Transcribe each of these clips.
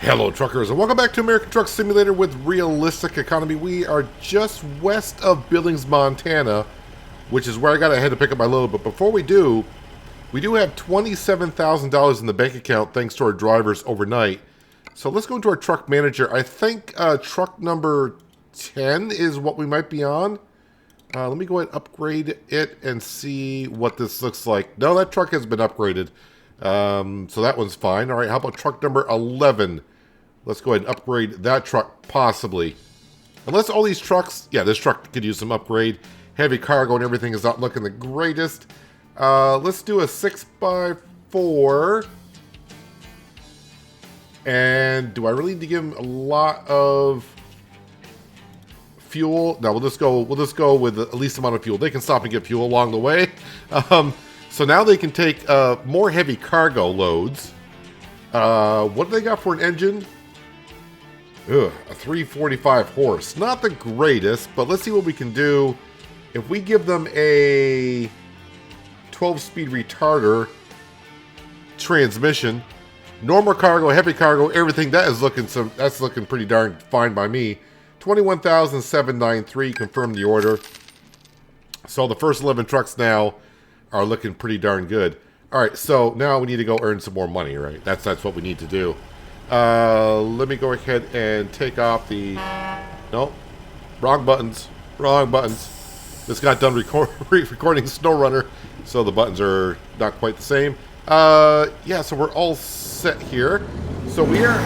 Hello, truckers, and welcome back to American Truck Simulator with Realistic Economy. We are just west of Billings, Montana, which is where I got ahead to pick up my load. But before we do have $27,000 in the bank account thanks to our drivers overnight. So let's go into our truck manager. I think truck number 10 is what we might be on. Let me go ahead and upgrade it and see what this looks like. No, that truck has been upgraded. So that one's fine. All right, how about truck number 11? Let's go ahead and upgrade that truck, possibly. Unless all these trucks... Yeah, this truck could use some upgrade. Heavy cargo and everything is not looking the greatest. Let's do a 6x4. And do I really need to give him a lot of fuel? No, we'll just go with the least amount of fuel. They can stop and get fuel along the way. So now they can take more heavy cargo loads. What do they got for an engine? Ugh, a 345 horse. Not the greatest, but let's see what we can do. If we give them a 12-speed retarder transmission, normal cargo, heavy cargo, everything, that's looking pretty darn fine by me. 21,793, confirm the order. So the first 11 trucks now are looking pretty darn good. All right, so now we need to go earn some more money, right? That's what we need to do. Let me go ahead and take off the... Nope. Wrong buttons. Wrong buttons. Just got done recording SnowRunner, so the buttons are not quite the same. Yeah, so we're all set here. So we are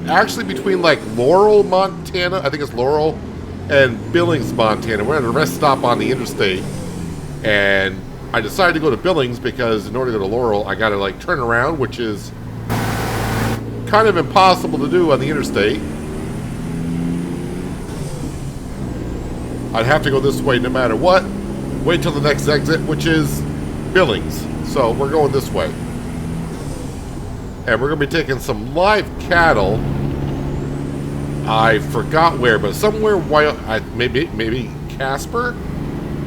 actually between, like, Laurel, Montana, I think it's Laurel, and Billings, Montana. We're at a rest stop on the interstate, and I decided to go to Billings because in order to go to Laurel, I gotta, like, turn around, which is kind of impossible to do on the interstate. I'd have to go this way no matter what. Wait till the next exit, which is Billings. So we're going this way. And we're going to be taking some live cattle. I forgot where, but somewhere, maybe Casper?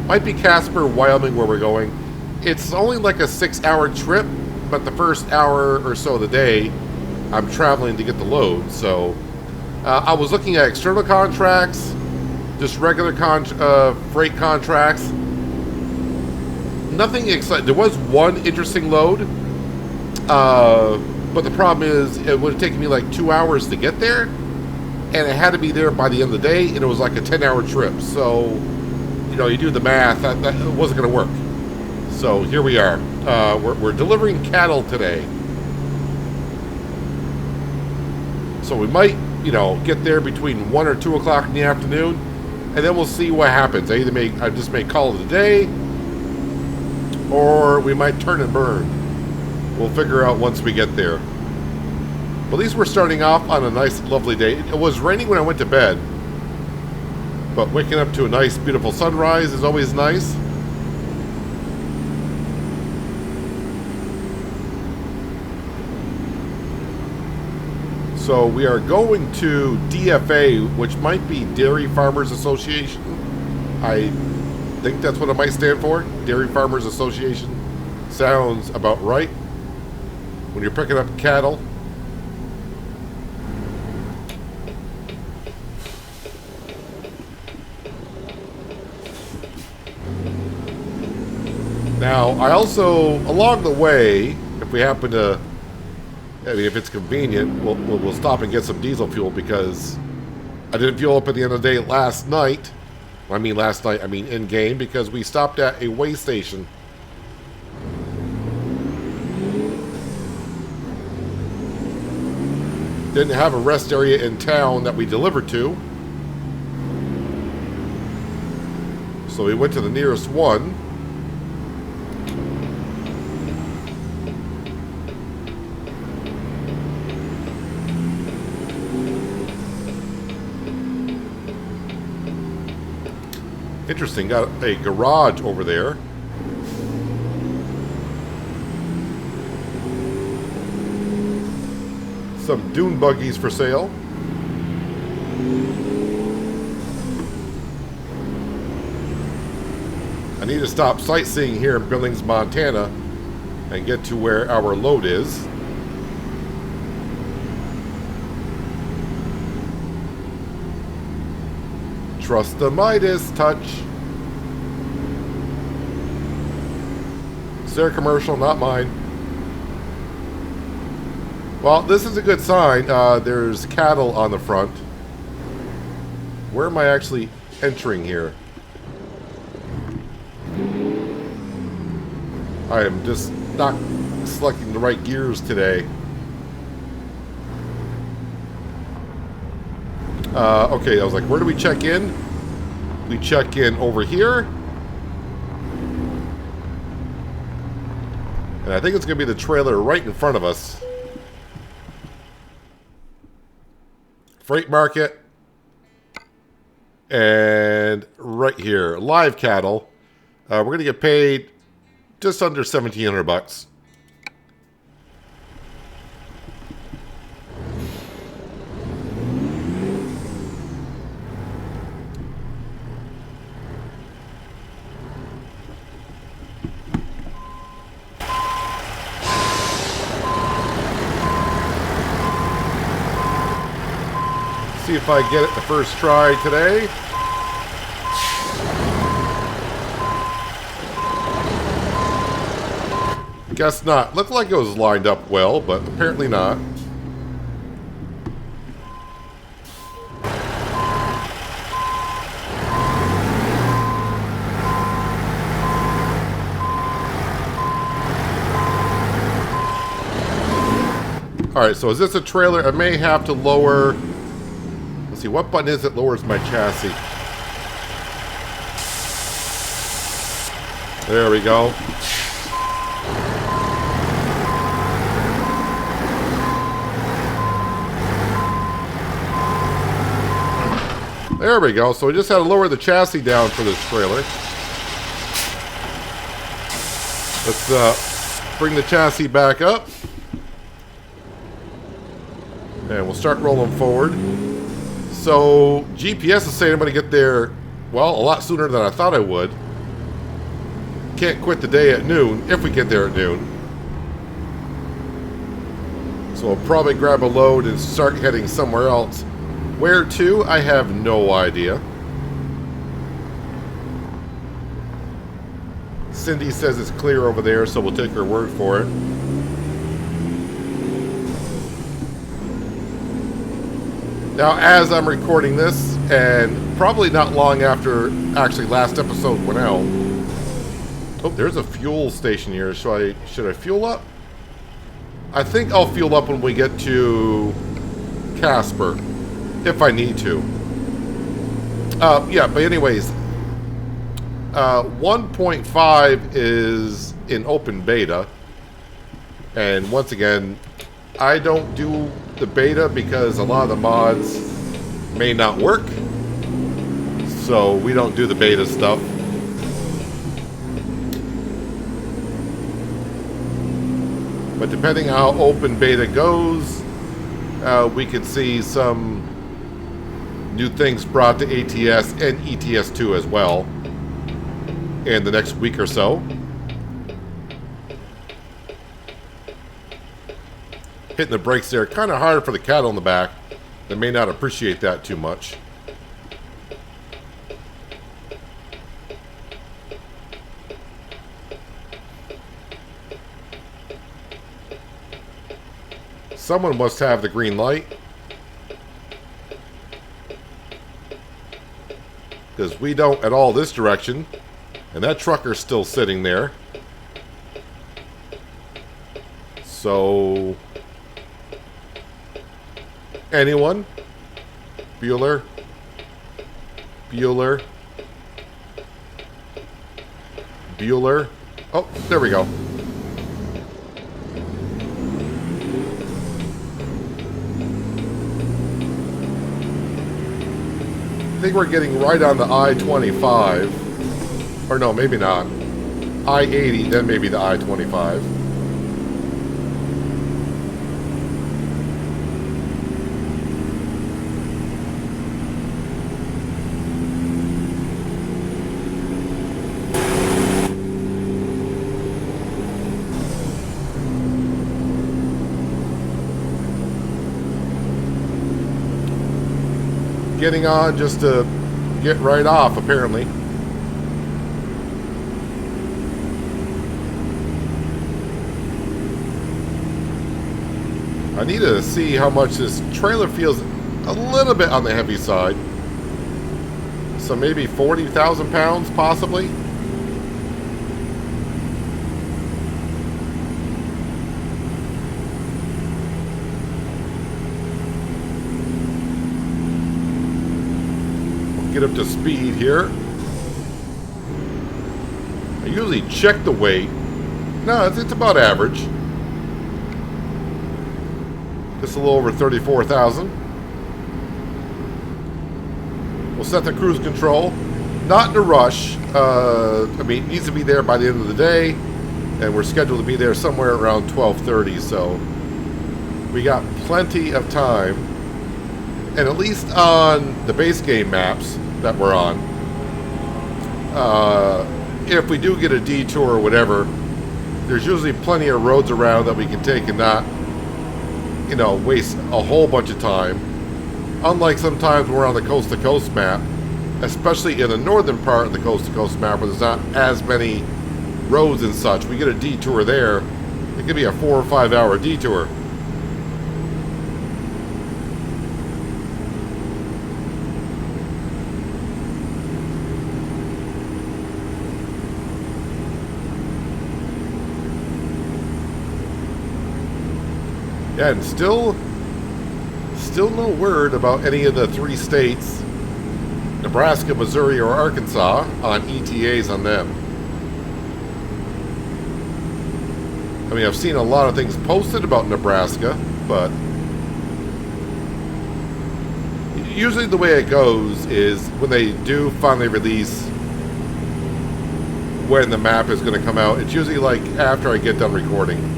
Might be Casper, Wyoming, where we're going. It's only like a 6-hour trip, but the first hour or so of the day, I'm traveling to get the load. So I was looking at external contracts, just regular freight contracts. Nothing exciting. There was one interesting load, but the problem is it would have taken me like 2 hours to get there, and it had to be there by the end of the day, and it was like a 10-hour trip. So, you know, you do the math, that wasn't going to work. So here we are. We're delivering cattle today. So we might, you know, get there between 1 or 2 o'clock in the afternoon, and then we'll see what happens. I just may call it a day, or we might turn and burn. We'll figure out once we get there. Well, at least we're starting off on a nice, lovely day. It was raining when I went to bed, but waking up to a nice, beautiful sunrise is always nice. So we are going to DFA, which might be Dairy Farmers Association. I think that's what it might stand for. Dairy Farmers Association. Sounds about right. When you're picking up cattle. Now, I also, along the way, if we happen to... I mean, if it's convenient, we'll stop and get some diesel fuel because I didn't fuel up at the end of the day last night. I mean in-game, because we stopped at a way station. Didn't have a rest area in town that we delivered to. So we went to the nearest one. Interesting, got a garage over there. Some dune buggies for sale. I need to stop sightseeing here in Billings, Montana and get to where our load is. Trust the Midas touch. It's their commercial, not mine. Well, this is a good sign. There's cattle on the front. Where am I actually entering here? I am just not selecting the right gears today. Okay, I was like, where do we check in? We check in over here. And I think it's going to be the trailer right in front of us. Freight market. And right here, live cattle. We're going to get paid just under 1,700 bucks. See if I get it the first try today. Guess not. Looked like it was lined up well, but apparently not. Alright, so is this a trailer? I may have to lower... Let's see, what button is it lowers my chassis? There we go. There we go. So we just had to lower the chassis down for this trailer. Let's bring the chassis back up. And we'll start rolling forward. So GPS is saying I'm going to get there, well, a lot sooner than I thought I would. Can't quit the day at noon, if we get there at noon. So we'll probably grab a load and start heading somewhere else. Where to? I have no idea. Cindy says it's clear over there, so we'll take her word for it. Now, as I'm recording this, and probably not long after actually last episode went out. Oh, there's a fuel station here. Should I fuel up? I think I'll fuel up when we get to Casper. If I need to. Yeah, but anyways, 1.5 is in open beta. And once again, I don't do the beta because a lot of the mods may not work. So we don't do the beta stuff. But depending how open beta goes, we could see some new things brought to ATS and ETS2 as well in the next week or so. Hitting the brakes there, kind of hard for the cattle in the back. They may not appreciate that too much. Someone must have the green light. Because we don't at all this direction. And that trucker's still sitting there. So... anyone? Bueller? Bueller? Bueller? Oh, there we go. I think we're getting right on the I-25. Or no, maybe not. I-80, then maybe the I-25. Getting on just to get right off, apparently. I need to see how much this trailer feels a little bit on the heavy side. So maybe 40,000 pounds, possibly. We'll get up to speed here. I usually check the weight. No, it's about average. Just a little over 34,000. We'll set the cruise control. Not in a rush. I mean, it needs to be there by the end of the day, and we're scheduled to be there somewhere around 12:30. So we got plenty of time, and at least on the base game maps that we're on, if we do get a detour or whatever, there's usually plenty of roads around that we can take and not, you know, waste a whole bunch of time. Unlike sometimes we're on the coast-to-coast map, especially in the northern part of the coast-to-coast map where there's not as many roads and such. We get a detour there, it could be a 4 or 5 hour detour. Yeah, and still no word about any of the 3 states, Nebraska, Missouri, or Arkansas, on ETAs on them. I mean, I've seen a lot of things posted about Nebraska, but usually the way it goes is when they do finally release when the map is going to come out, it's usually like after I get done recording.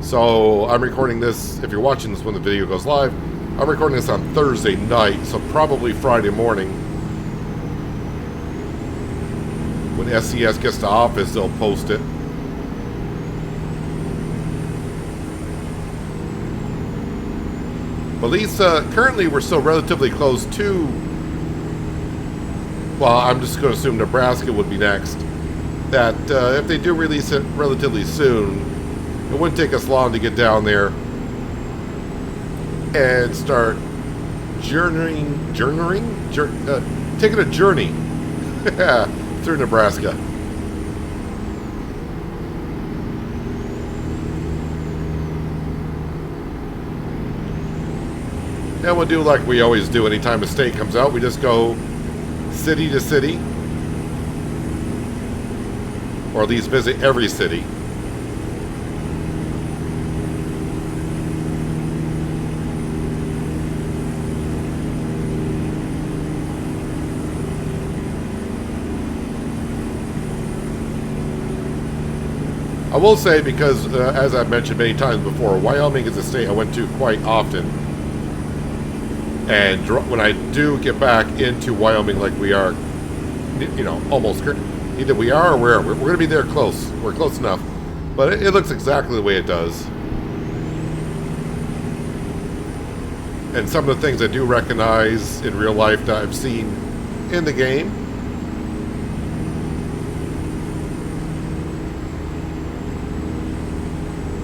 So I'm recording this, if you're watching this when the video goes live, I'm recording this on Thursday night, so probably Friday morning. When SCS gets to office, they'll post it. But at least currently we're still relatively close to, well, I'm just going to assume Nebraska would be next. That if they do release it relatively soon, it wouldn't take us long to get down there and start taking a journey through Nebraska. And we'll do like we always do anytime a state comes out. We just go city to city, or at least visit every city. I will say, because as I've mentioned many times before, Wyoming is a state I went to quite often. And when I do get back into Wyoming like we are, you know, almost, either we are or we're going to be there close. We're close enough. But it looks exactly the way it does. And some of the things I do recognize in real life that I've seen in the game.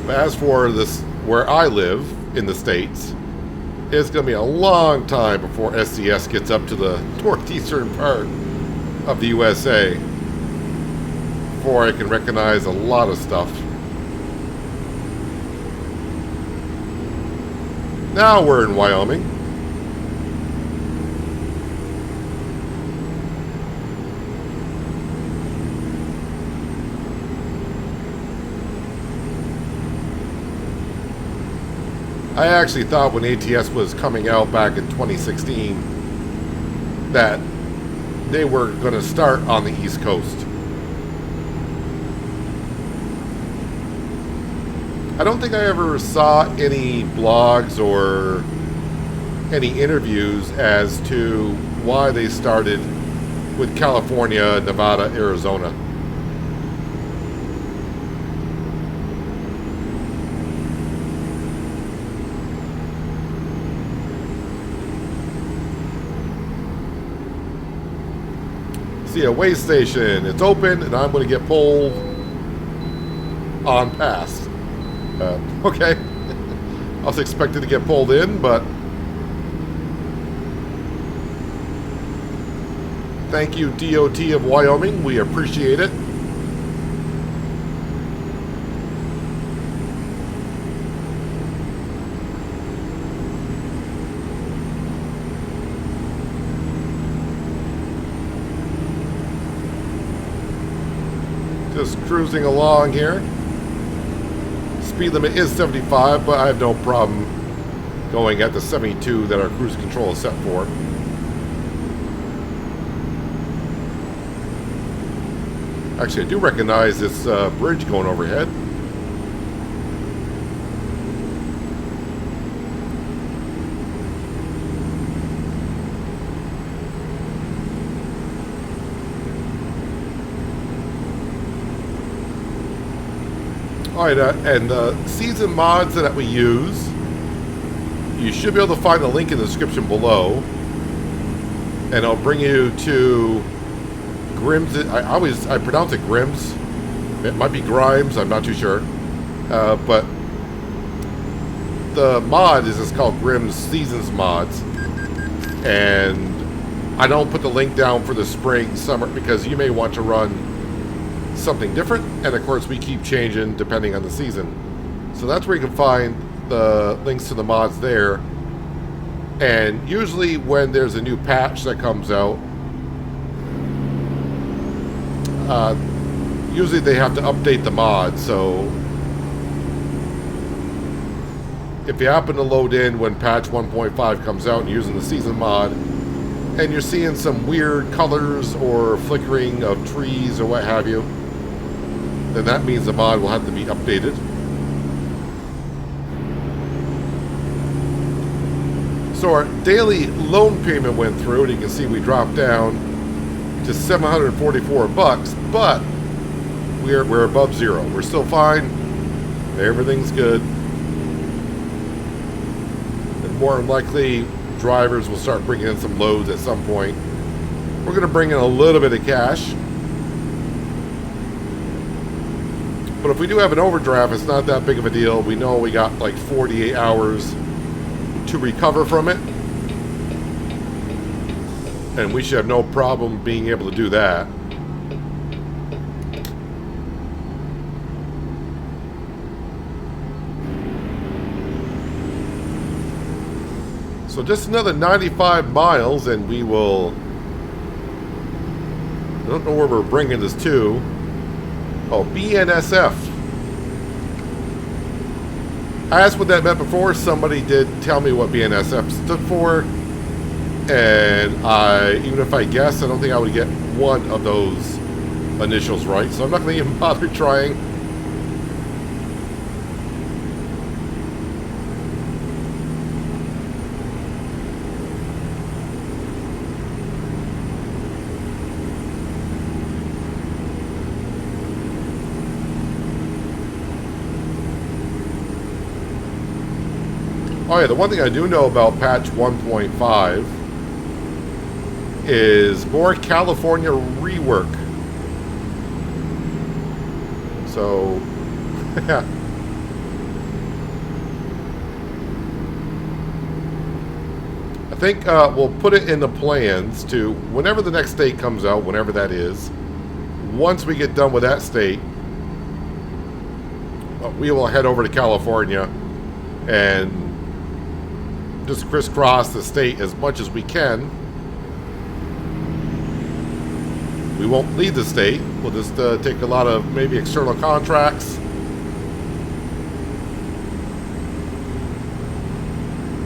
As for this, where I live in the States, it's going to be a long time before SCS gets up to the northeastern part of the USA before I can recognize a lot of stuff. Now we're in Wyoming. I actually thought when ATS was coming out back in 2016 that they were going to start on the East Coast. I don't think I ever saw any blogs or any interviews as to why they started with California, Nevada, Arizona. See a way station. It's open, and I'm going to get pulled on past. Okay. I was expecting to get pulled in, but thank you, DOT of Wyoming. We appreciate it. Just cruising along here. Speed limit is 75, but I have no problem going at the 72 that our cruise control is set for. Actually, I do recognize this bridge going overhead. Alright, and the season mods that we use, you should be able to find the link in the description below. And it'll bring you to Grims. I pronounce it Grims. It might be Grimes, I'm not too sure. But the mod is just called Grims Seasons Mods. And I don't put the link down for the spring, summer, because you may want to run something different, and of course we keep changing depending on the season. So that's where you can find the links to the mods there. And usually when there's a new patch that comes out, usually they have to update the mod. So if you happen to load in when patch 1.5 comes out and using the season mod, and you're seeing some weird colors or flickering of trees or what have you, then that means the mod will have to be updated. So our daily loan payment went through, and you can see we dropped down to $744, but we're above zero. We're still fine. Everything's good. And more than likely, drivers will start bringing in some loads at some point. We're going to bring in a little bit of cash. But if we do have an overdraft, it's not that big of a deal. We know we got like 48 hours to recover from it. And we should have no problem being able to do that. So just another 95 miles and we will... I don't know where we're bringing this to. Oh, BNSF. I asked what that meant before. Somebody did tell me what BNSF stood for. And even if I guessed, I don't think I would get one of those initials right. So I'm not going to even bother trying. Oh yeah, the one thing I do know about patch 1.5 is more California rework. So, yeah. I think we'll put it in the plans to, whenever the next state comes out, whenever that is, once we get done with that state, we will head over to California and just crisscross the state as much as we can. We won't leave the state. We'll just take a lot of maybe external contracts.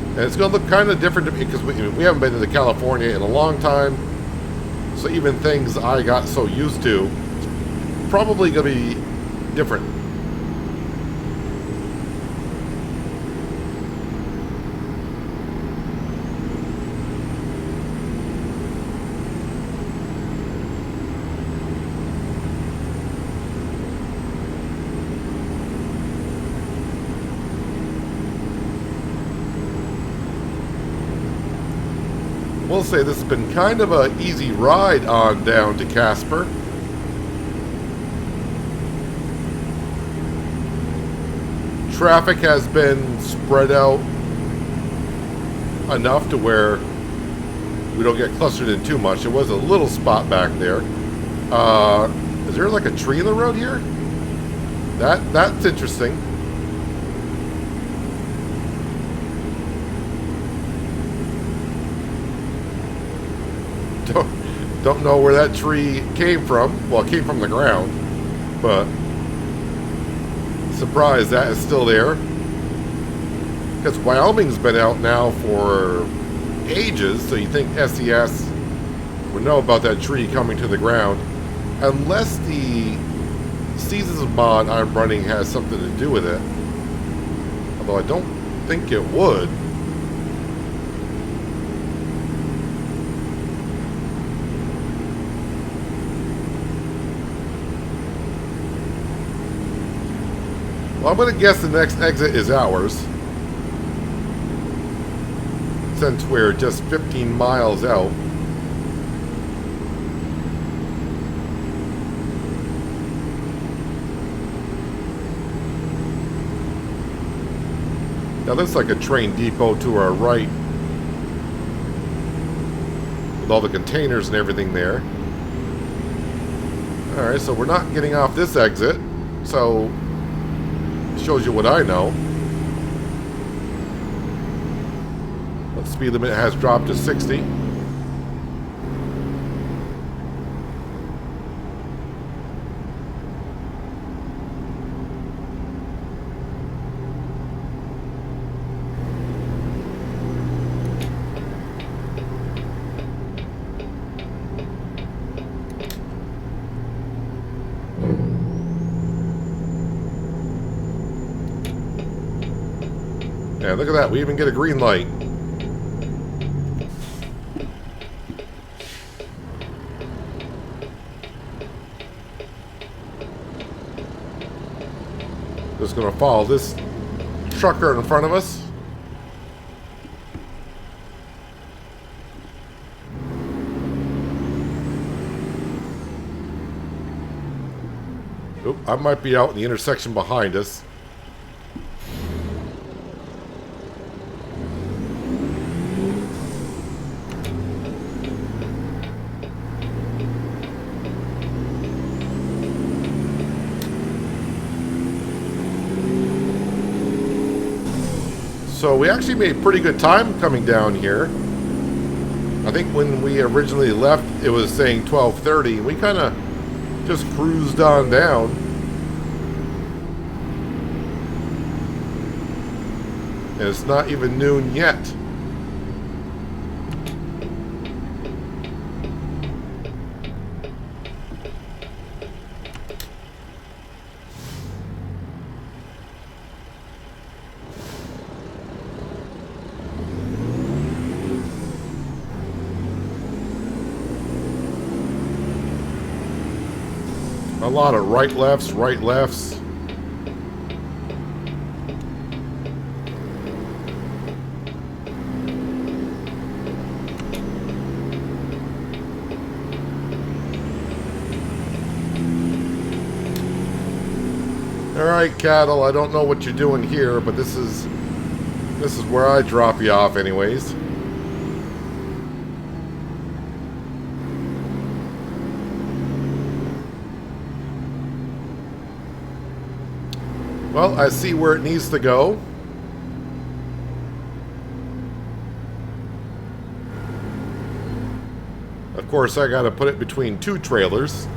And it's going to look kind of different to me because we haven't been to California in a long time. So even things I got so used to, probably going to be different. will say this has been kind of an easy ride on down to Casper. Traffic has been spread out enough to where we don't get clustered in too much. There was a little spot back there. Is there like a tree in the road here? That's interesting. Don't know where that tree came from. Well, it came from the ground, but surprised that is still there. Because Wyoming's been out now for ages, so you think SES would know about that tree coming to the ground. Unless the Seasons mod I'm running has something to do with it. Although I don't think it would. Well, I'm going to guess the next exit is ours. Since we're just 15 miles out. Now looks like a train depot to our right. With all the containers and everything there. Alright, so we're not getting off this exit. So shows you what I know. The speed limit has dropped to 60. Yeah, look at that. We even get a green light. Just gonna follow this trucker in front of us. Oop, I might be out in the intersection behind us. So we actually made pretty good time coming down here. I think when we originally left, it was saying 12:30. We kind of just cruised on down. And it's not even noon yet. A lot of right lefts. Alright, cattle, I don't know what you're doing here, but this is where I drop you off anyways. Well, I see where it needs to go. Of course, I gotta put it between two trailers.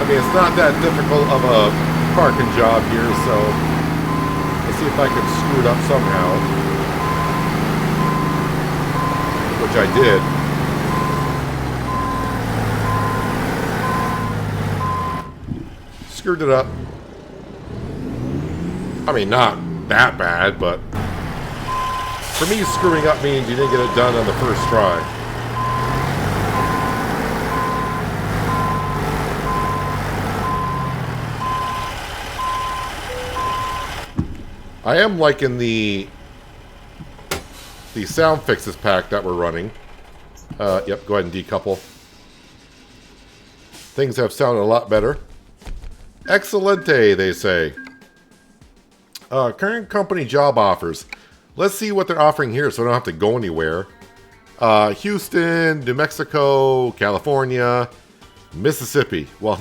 I mean, it's not that difficult of a parking job here, so let's see if I can screw it up somehow. Which I did. Screwed it up. I mean, not that bad, but For me, screwing up means you didn't get it done on the first try. I am liking the sound fixes pack that we're running. Yep, go ahead and decouple. Things have sounded a lot better. Excelente, they say. Current company job offers. Let's see what they're offering here so I don't have to go anywhere. Houston, New Mexico, California, Mississippi. Well,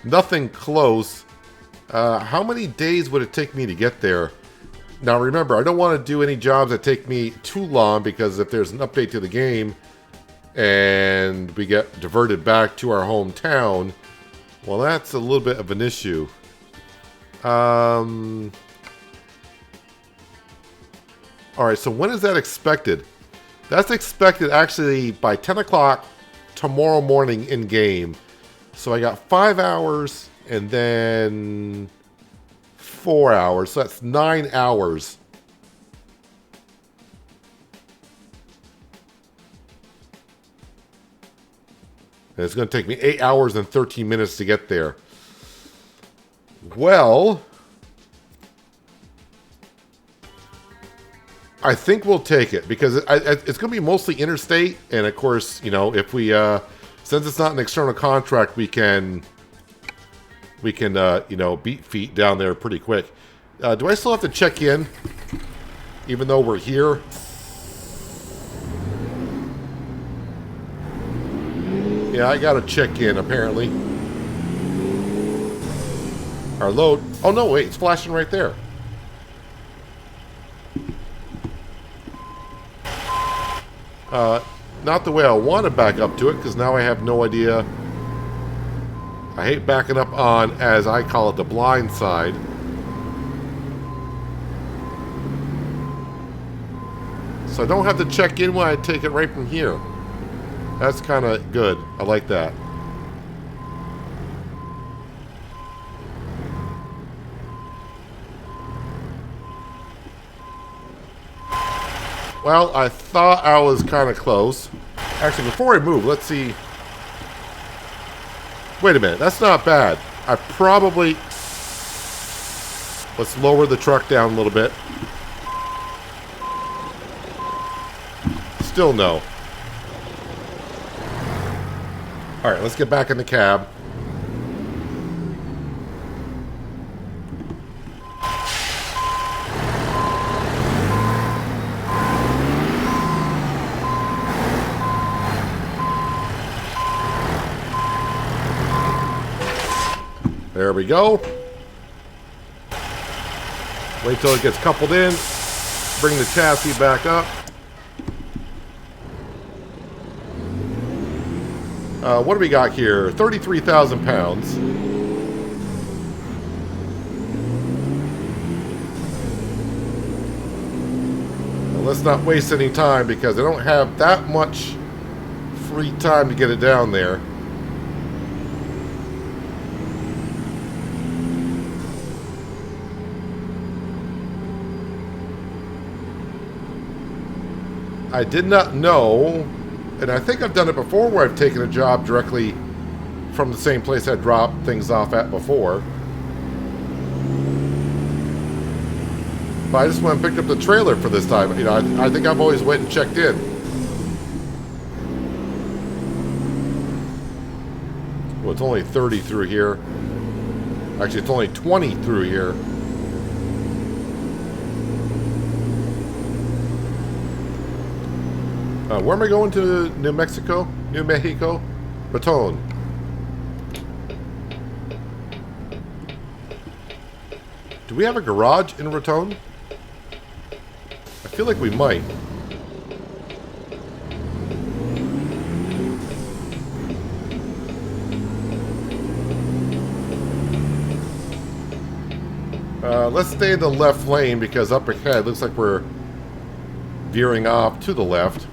nothing close. How many days would it take me to get there? Now remember, I don't want to do any jobs that take me too long, because if there's an update to the game and we get diverted back to our hometown, well, that's a little bit of an issue. Alright, so when is that expected? That's expected actually by 10 o'clock tomorrow morning in-game. So I got 5 hours and then 4 hours. So that's 9 hours. And it's going to take me 8 hours and 13 minutes to get there. Well, I think we'll take it, because it's going to be mostly interstate. And of course, you know, if we, since it's not an external contract, we can, you know, beat feet down there pretty quick. Do I still have to check in, even though we're here? Yeah, I gotta check in, apparently. Our load... Oh, no, wait, it's flashing right there. Not the way I want to back up to it, because now I have no idea. I hate backing up on, as I call it, the blind side. So I don't have to check in when I take it right from here. That's kind of good. I like that. Well, I thought I was kind of close. Actually, before I move, let's see. Wait a minute, that's not bad. I probably... Let's lower the truck down a little bit. Still no. Alright, let's get back in the cab. There we go. Wait till it gets coupled in. Bring the chassis back up. What do we got here? 33,000 pounds. Well, let's not waste any time, because I don't have that much free time to get it down there. I did not know, and I think I've done it before, where I've taken a job directly from the same place I dropped things off at before. But I just went and picked up the trailer for this time. You know, I think I've always went and checked in. Well, it's only 30 through here. Actually, it's only 20 through here. Where am I going to? New Mexico? New Mexico? Raton. Do we have a garage in Raton? I feel like we might. Let's stay in the left lane, because up ahead looks like we're veering off to the left.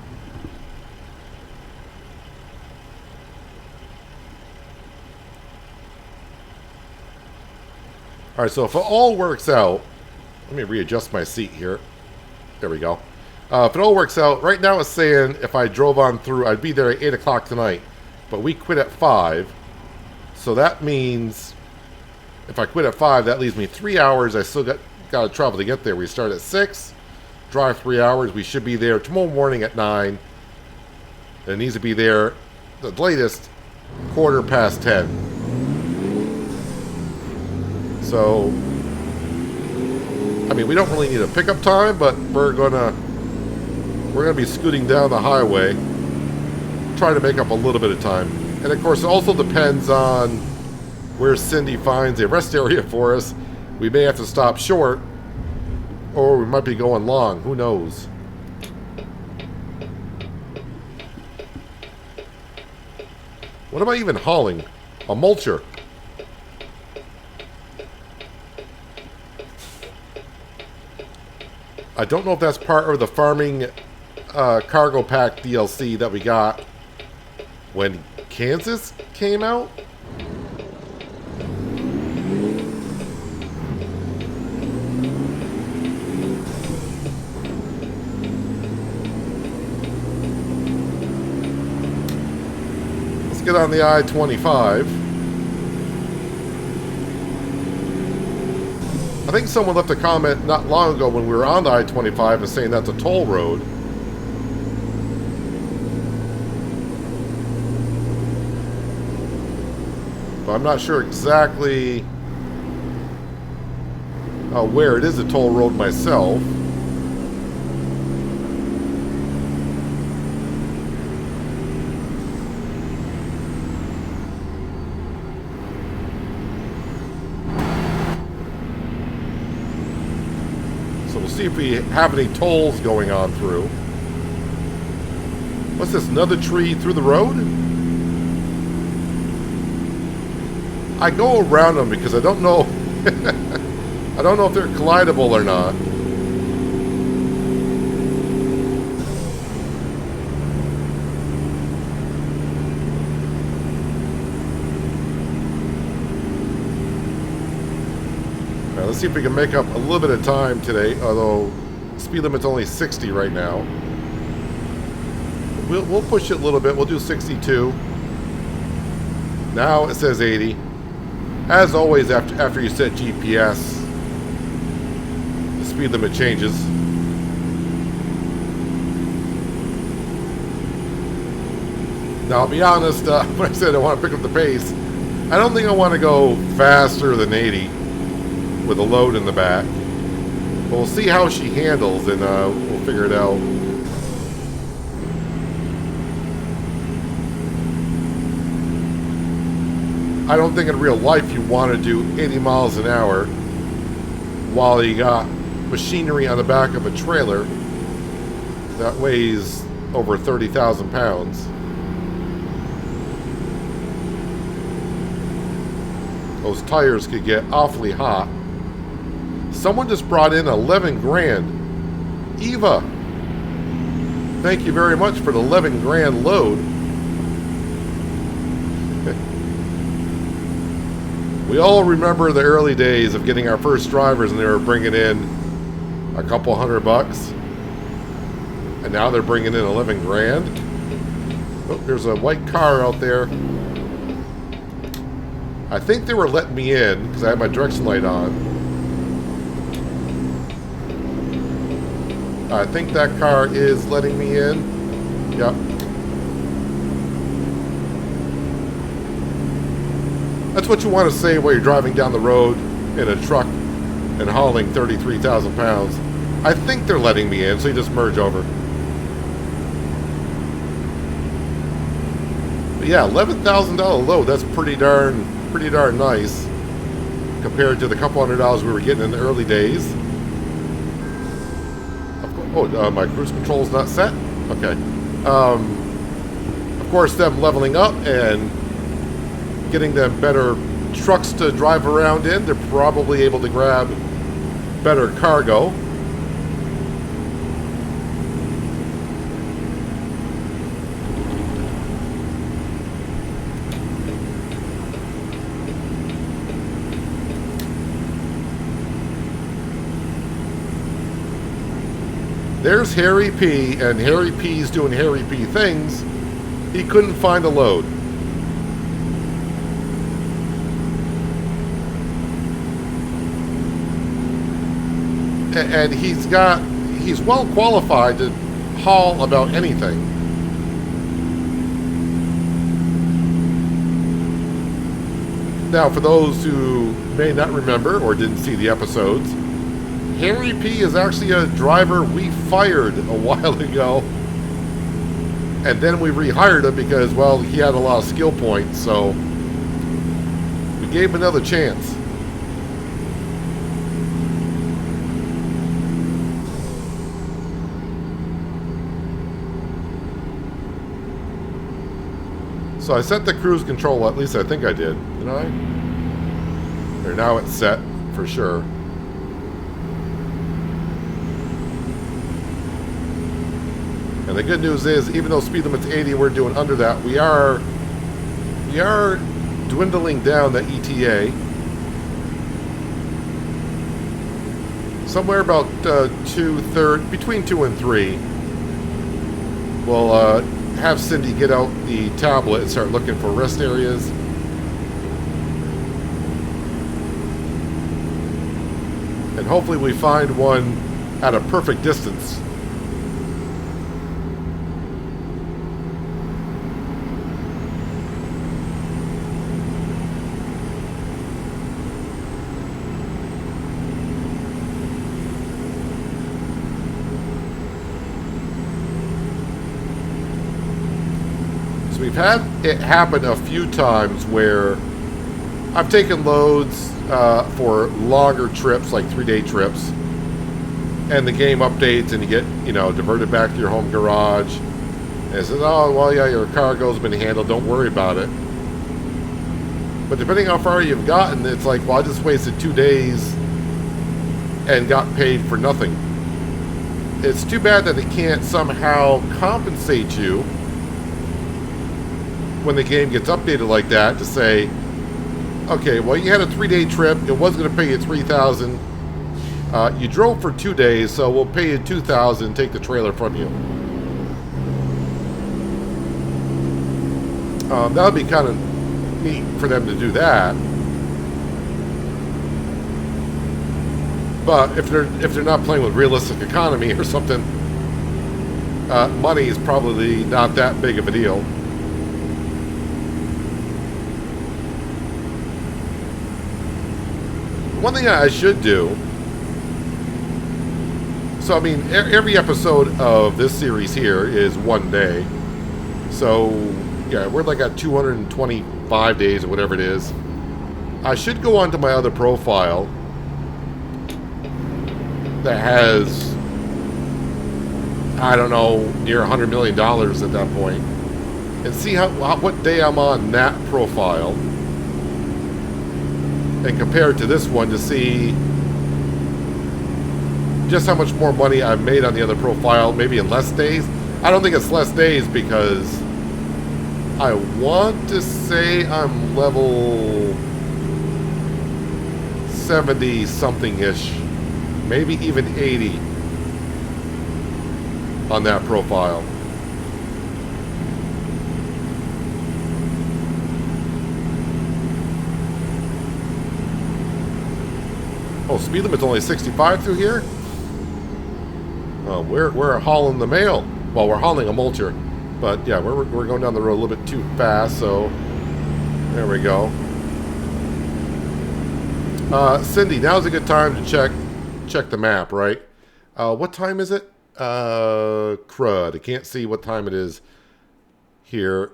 Alright, so if it all works out, let me readjust my seat here. There we go. If it all works out, right now it's saying if I drove on through, I'd be there at 8 o'clock tonight. But we quit at 5. So that means if I quit at 5, that leaves me 3 hours. I still got to travel to get there. We start at 6, drive 3 hours. We should be there tomorrow morning at 9. It needs to be there, the latest, 10:15. So, I mean, we don't really need a pickup time, but we're gonna be scooting down the highway, trying to make up a little bit of time. And of course, it also depends on where Cindy finds a rest area for us. We may have to stop short, or we might be going long. Who knows? What am I even hauling? A mulcher. I don't know if that's part of the farming cargo pack DLC that we got when Kansas came out. Let's get on the I-25. I think someone left a comment not long ago when we were on the I-25 and saying that's a toll road. But I'm not sure exactly where it is a toll road myself. So we'll see if we have any tolls going on through. What's this, another tree through the road? I go around them because I don't know I don't know if they're collidable or not. Now, let's see if we can make up a little bit of time today, although speed limit's only 60 right now. We'll push it a little bit. We'll do 62. Now it says 80. As always, after you set GPS, the speed limit changes. Now, I'll be honest, when I said I want to pick up the pace, I don't think I want to go faster than 80 with a load in the back. But we'll see how she handles, and we'll figure it out. I don't think in real life you want to do 80 miles an hour while you got machinery on the back of a trailer that weighs over 30,000 pounds. Those tires could get awfully hot. Someone just brought in 11 grand. Eva, thank you very much for the 11 grand load. We all remember the early days of getting our first drivers, and they were bringing in a couple $100, and now they're bringing in 11 grand. Oh, there's a white car out there. I think they were letting me in because I had my direction light on. I think that car is letting me in. Yep. That's what you want to say while you're driving down the road in a truck and hauling 33,000 pounds. I think they're letting me in, so you just merge over. But yeah, $11,000 load, that's pretty darn nice compared to the couple $100 we were getting in the early days. Oh, my cruise control's not set? Okay. Of course, them leveling up and getting them better trucks to drive around in, they're probably able to grab better cargo. There's Harry P, and Harry P's doing Harry P things. He couldn't find a load. And he's well qualified to haul about anything. Now, for those who may not remember or didn't see the episodes, Harry P is actually a driver we fired a while ago. And then we rehired him because, well, he had a lot of skill points, so we gave him another chance. So I set the cruise control, at least I think I did. Did I? Or now it's set for sure. And the good news is, even though speed limit's 80, we're doing under that. We are dwindling down the ETA. Somewhere about between 2 and 3. We'll have Cindy get out the tablet and start looking for rest areas. And hopefully we find one at a perfect distance. We've had it happen a few times where I've taken loads for longer trips, like 3-day trips, and the game updates and you get, diverted back to your home garage. And it says, oh, well, yeah, your cargo's been handled, don't worry about it. But depending how far you've gotten, it's like, well, I just wasted 2 days and got paid for nothing. It's too bad that they can't somehow compensate you when the game gets updated like that to say, okay, well, you had a 3-day trip, it was going to pay you $3,000, you drove for 2 days, so we'll pay you $2,000 and take the trailer from you. That would be kind of neat for them to do that. But if they're not playing with realistic economy or something, money is probably not that big of a deal. One thing I should do, so I mean, every episode of this series here is 1 day. So, yeah, we're like at 225 days or whatever it is. I should go onto my other profile that has, I don't know, near $100 million at that point, and see what day I'm on that profile. And compare it to this one to see just how much more money I've made on the other profile, maybe in less days. I don't think it's less days because I want to say I'm level 70 something-ish, maybe even 80 on that profile. Oh, speed limit's only 65 through here? Oh, we're hauling the mail. Well, we're hauling a mulcher. But, yeah, we're going down the road a little bit too fast, so there we go. Cindy, now's a good time to check the map, right? What time is it? Crud. I can't see what time it is here.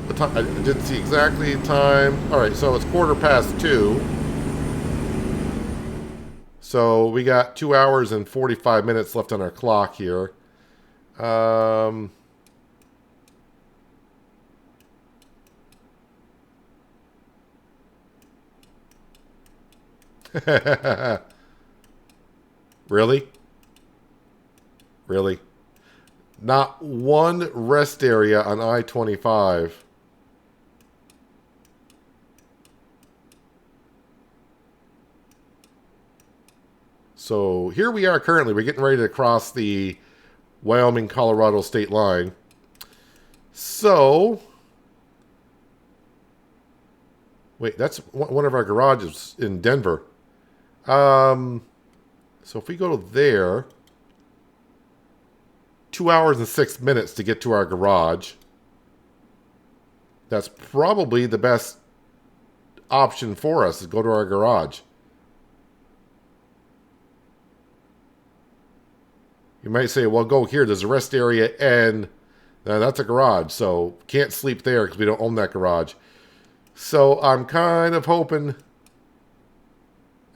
What time? I didn't see exactly the time. All right, so it's 2:15. So we got 2 hours and 45 minutes left on our clock here. Really? Really? Not one rest area on I-25. So here we are currently. We're getting ready to cross the Wyoming-Colorado state line. So, wait, that's one of our garages in Denver. So if we go to there, 2 hours and 6 minutes to get to our garage. That's probably the best option for us, is go to our garage. You might say, well, go here. There's a rest area, and that's a garage, so can't sleep there because we don't own that garage. So I'm kind of hoping,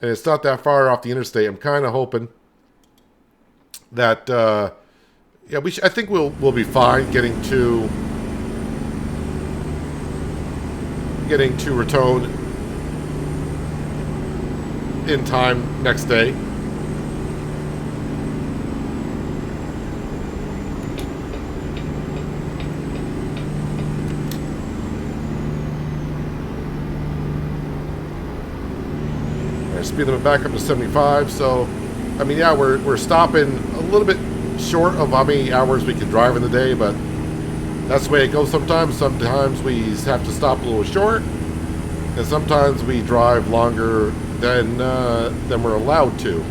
and it's not that far off the interstate, I'm kind of hoping that, yeah, I think we'll be fine getting to Raton in time next day. Speed limit back up to 75. So, I mean, yeah, we're stopping a little bit short of how many hours we can drive in the day, but that's the way it goes sometimes. Sometimes we have to stop a little short, and sometimes we drive longer than we're allowed to.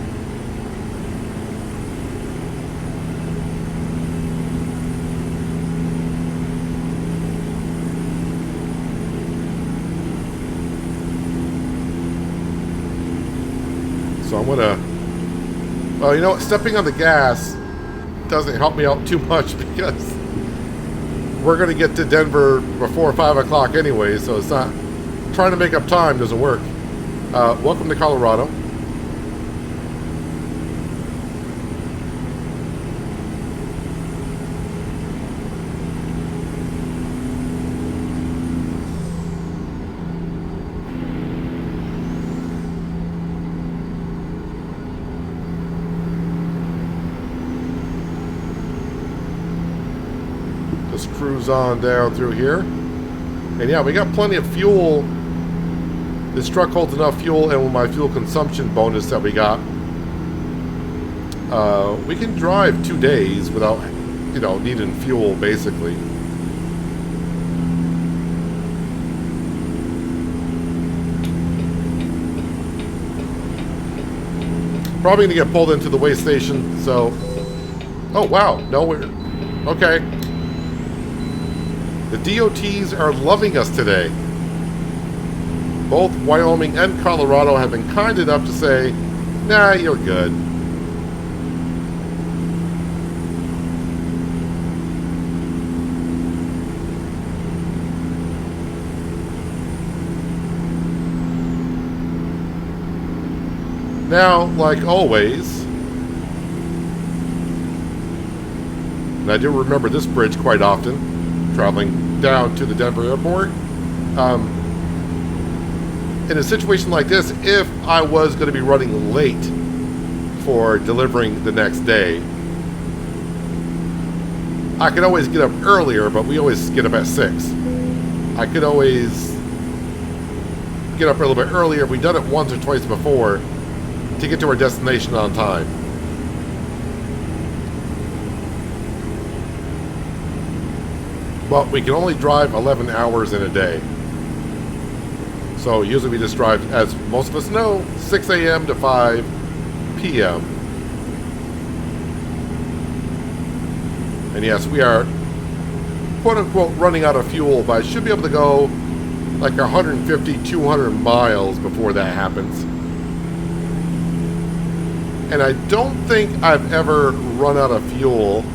So I'm gonna, well, you know what, stepping on the gas doesn't help me out too much because we're gonna get to Denver before 5 o'clock anyway, so it's not, trying to make up time doesn't work. Welcome to Colorado. Cruise on down through here, and yeah, we got plenty of fuel. This truck holds enough fuel, and with my fuel consumption bonus that we got, we can drive 2 days without, you know, needing fuel, basically. Probably gonna get pulled into the way station, so, oh wow, no, we're okay. The DOTs are loving us today. Both Wyoming and Colorado have been kind enough to say, nah, you're good. Now, like always, and I do remember this bridge quite often, traveling down to the Denver airport. In a situation like this, if I was going to be running late for delivering the next day, I could always get up earlier, but we always get up at 6. I could always get up a little bit earlier. We've done it once or twice before to get to our destination on time. But we can only drive 11 hours in a day. So usually we just drive, as most of us know, 6 a.m. to 5 p.m. And yes, we are quote-unquote running out of fuel, but I should be able to go like 150, 200 miles before that happens. And I don't think I've ever run out of fuel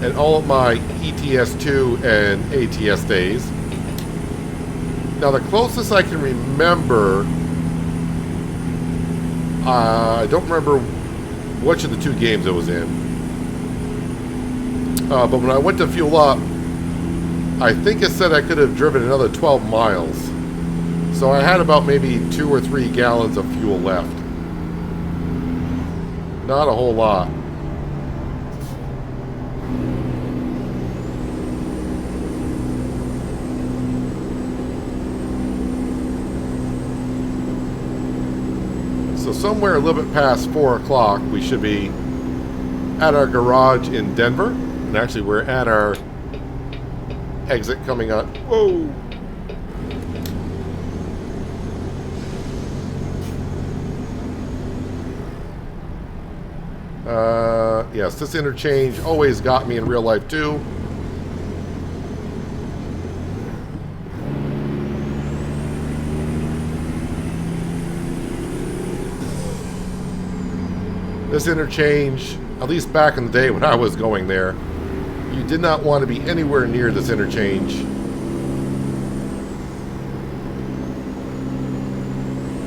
in all of my ETS2 and ATS days. Now the closest I can remember, I don't remember which of the 2 games it was in. But when I went to fuel up, I think it said I could have driven another 12 miles. So I had about maybe 2 or 3 gallons of fuel left. Not a whole lot. So somewhere a little bit past 4 o'clock, we should be at our garage in Denver. And actually, we're at our exit coming on. Whoa! Yes, this interchange always got me in real life too. This interchange, at least back in the day when I was going there, you did not want to be anywhere near this interchange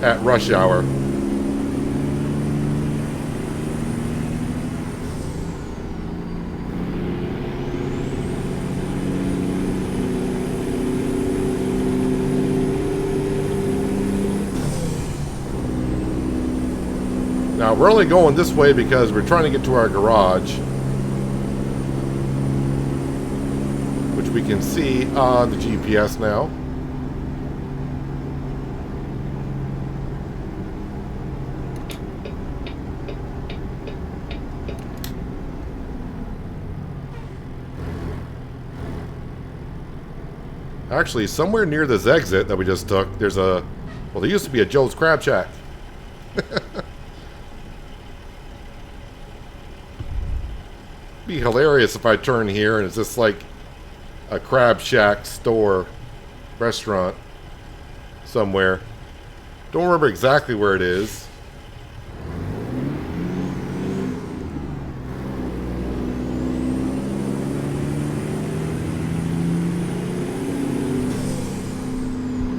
at rush hour. Now, we're only going this way because we're trying to get to our garage, which we can see on the GPS now. Actually, somewhere near this exit that we just took, there's a... Well, there used to be a Joe's Crab Shack. Be hilarious if I turn here and it's just like a Crab Shack store, restaurant somewhere. Don't remember exactly where it is.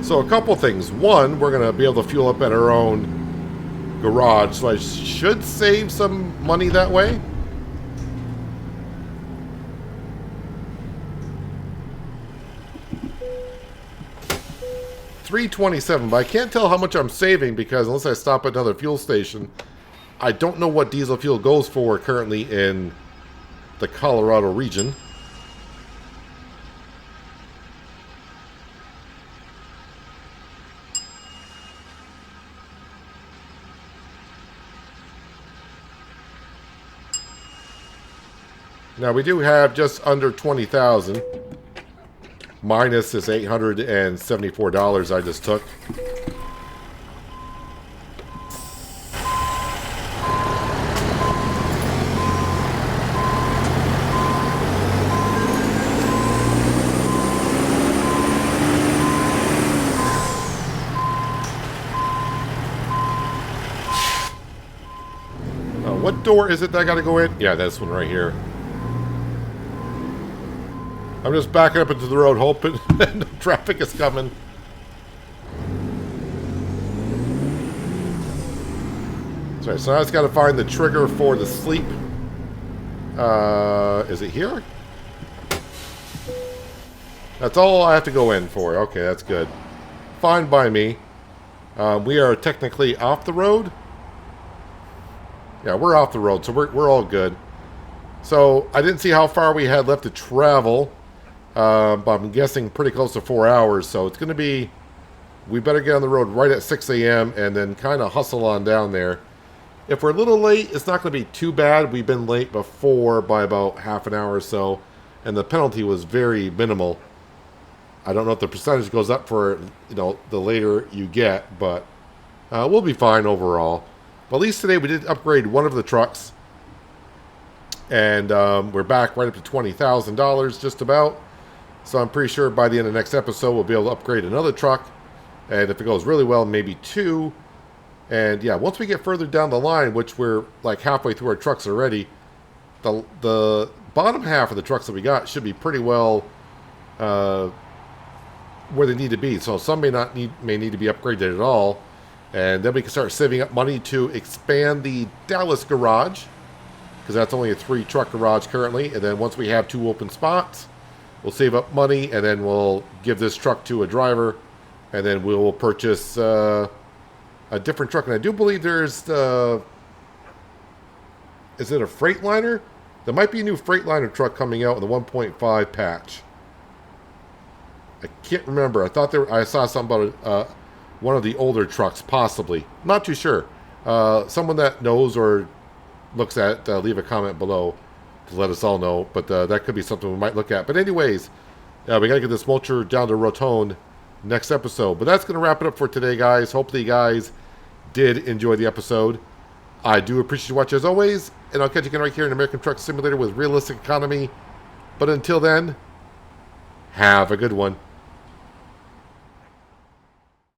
So a couple things. One, we're going to be able to fuel up at our own garage, so I should save some money that way. $3.27, but I can't tell how much I'm saving because unless I stop at another fuel station, I don't know what diesel fuel goes for currently in the Colorado region. Now we do have just under 20,000. Minus this $874 I just took. What door is it that I gotta go in? Yeah, this one right here. I'm just backing up into the road hoping that no traffic is coming. Sorry, so now I just got to find the trigger for the sleep. Is it here? That's all I have to go in for. Okay, that's good. Fine by me. We are technically off the road. Yeah, we're off the road, so we're all good. So I didn't see how far we had left to travel. But I'm guessing pretty close to 4 hours, so it's going to be... We better get on the road right at 6 a.m. and then kind of hustle on down there. If we're a little late, it's not going to be too bad. We've been late before by about half an hour or so, and the penalty was very minimal. I don't know if the percentage goes up for, you know, the later you get, but we'll be fine overall. But at least today we did upgrade one of the trucks, and we're back right up to $20,000 just about. So I'm pretty sure by the end of the next episode, we'll be able to upgrade another truck. And if it goes really well, maybe two. And yeah, once we get further down the line, which we're like halfway through our trucks already, the bottom half of the trucks that we got should be pretty well where they need to be. So some may need to be upgraded at all. And then we can start saving up money to expand the Dallas garage, because that's only a 3-truck garage currently. And then once we have 2 open spots, we'll save up money, and then we'll give this truck to a driver, and then we'll purchase a different truck. And I do believe there's is it a Freightliner? There might be a new Freightliner truck coming out in the 1.5 patch. I can't remember. I thought I saw something about one of the older trucks, possibly. Not too sure. Someone that knows or looks at, leave a comment below to let us all know. But that could be something we might look at. But anyways, we got to get this mulcher down to Rotonde next episode. But that's going to wrap it up for today, guys. Hopefully you guys did enjoy the episode. I do appreciate you watching as always. And I'll catch you again right here in American Truck Simulator with Realistic Economy. But until then, have a good one.